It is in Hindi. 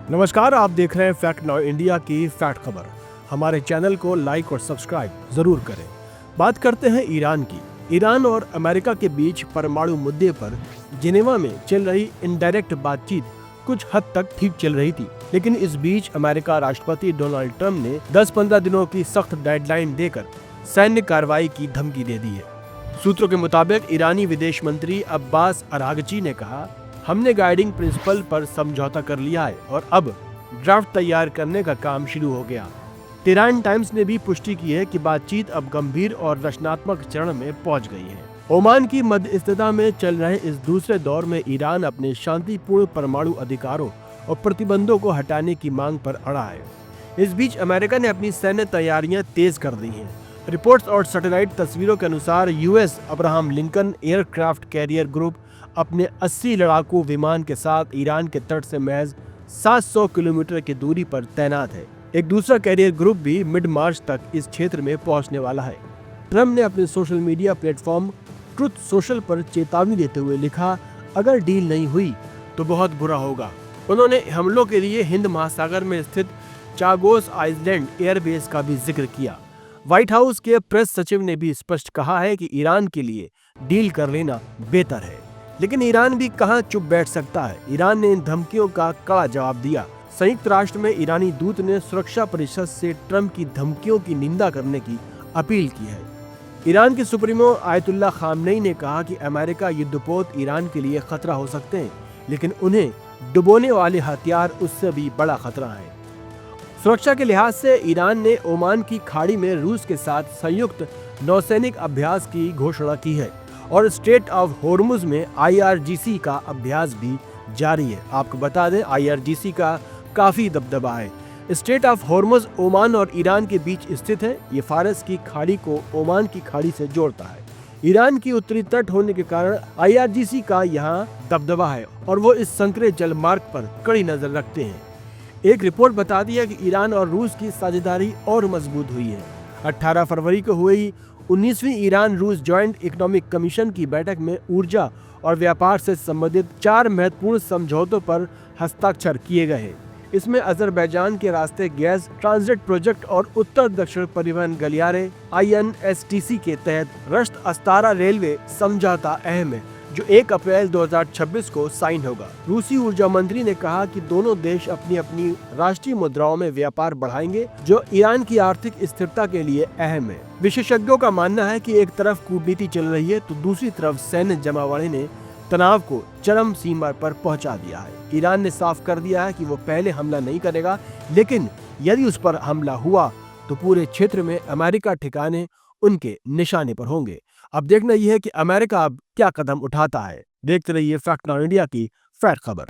नमस्कार, आप देख रहे हैं फैक्ट नाउ इंडिया की फैक्ट खबर। हमारे चैनल को लाइक और सब्सक्राइब जरूर करें। बात करते हैं ईरान की। ईरान और अमेरिका के बीच परमाणु मुद्दे पर जिनेवा में चल रही इनडायरेक्ट बातचीत कुछ हद तक ठीक चल रही थी, लेकिन इस बीच अमेरिका राष्ट्रपति डोनाल्ड ट्रंप ने 10-15 दिनों की सख्त डेडलाइन देकर सैन्य कार्रवाई की धमकी दे दी है। सूत्रों के मुताबिक ईरानी विदेश मंत्री अब्बास अरागची ने कहा, हमने गाइडिंग प्रिंसिपल पर समझौता कर लिया है और अब ड्राफ्ट तैयार करने का काम शुरू हो गया। टेहरान टाइम्स ने भी पुष्टि की है कि बातचीत अब गंभीर और रचनात्मक चरण में पहुंच गई है। ओमान की मध्यस्थता में चल रहे इस दूसरे दौर में ईरान अपने शांतिपूर्ण परमाणु अधिकारों और प्रतिबंधों को हटाने की मांग पर अड़ा है। इस बीच अमेरिका ने अपनी सैन्य तैयारियां तेज कर दी हैं। रिपोर्ट्स और सैटेलाइट तस्वीरों के अनुसार US Abraham Lincoln aircraft carrier group अपने 80 लड़ाकू विमान के साथ ईरान के तट से महज 700 किलोमीटर की दूरी पर तैनात है। एक दूसरा कैरियर ग्रुप भी मिड मार्च तक इस क्षेत्र में पहुंचने वाला है। ट्रंप ने अपने social media platform truth social पर चेतावनी देते हुए लिखा, अगर डील नहीं हुई तो बहुत बुरा होगा। उन्होंने हमलों के लिए हिंद महासागर में स्थित चागोस आइलैंड एयरबेस का भी जिक्र किया। व्हाइट हाउस के प्रेस सचिव ने भी स्पष्ट कहा है कि ईरान के लिए डील कर लेना बेहतर है, लेकिन ईरान भी कहां चुप बैठ सकता है। ईरान ने इन धमकियों का कड़ा जवाब दिया। संयुक्त राष्ट्र में ईरानी दूत ने सुरक्षा परिषद से ट्रंप की धमकियों की निंदा करने की अपील की है। ईरान के सुप्रीमो आयतुल्लाह खामनेई ने कहा कि अमेरिका युद्धपोत ईरान के लिए खतरा हो सकते हैं, लेकिन उन्हें डुबोने वाले हथियार उससे भी बड़ा खतरा है। सुरक्षा के लिहाज से ईरान ने ओमान की खाड़ी में रूस के साथ संयुक्त नौसैनिक अभ्यास की घोषणा की है और स्ट्रेट ऑफ होर्मुज में IRGC का अभ्यास भी जारी है। आपको बता दें, IRGC का काफी दबदबा है। स्ट्रेट ऑफ होर्मुज ओमान और ईरान के बीच स्थित है। ये फारस की खाड़ी को ओमान की खाड़ी से जोड़ता है। ईरान की उत्तरी तट होने के कारण IRGC का यहाँ दबदबा है और वो इस संकरे जलमार्ग पर कड़ी नजर रखते हैं। एक रिपोर्ट बताती है कि ईरान और रूस की साझेदारी और मजबूत हुई है। 18 फरवरी को हुई 19वीं ईरान रूस जॉइंट इकोनॉमिक कमीशन की बैठक में ऊर्जा और व्यापार से संबंधित 4 महत्वपूर्ण समझौतों पर हस्ताक्षर किए गए हैं। इसमें अजरबैजान के रास्ते गैस ट्रांजिट प्रोजेक्ट और उत्तर दक्षिण परिवहन गलियारे INSTC के तहत रश्त अस्तारा रेलवे समझौता अहम है, जो 1 अप्रैल 2026 को साइन होगा। रूसी ऊर्जा मंत्री ने कहा कि दोनों देश अपनी अपनी राष्ट्रीय मुद्राओं में व्यापार बढ़ाएंगे, जो ईरान की आर्थिक स्थिरता के लिए अहम है। विशेषज्ञों का मानना है कि एक तरफ कूटनीति चल रही है तो दूसरी तरफ सैन्य जमावड़े ने तनाव को चरम सीमा पर पहुंचा दिया है। ईरान ने साफ कर दिया है कि वो पहले हमला नहीं करेगा, लेकिन यदि उस पर हमला हुआ तो पूरे क्षेत्र में अमेरिका ठिकाने उनके निशाने पर होंगे। अब देखना यह है कि अमेरिका अब क्या कदम उठाता है। देखते रहिए फैक्ट नाउ इंडिया की फैक्ट खबर।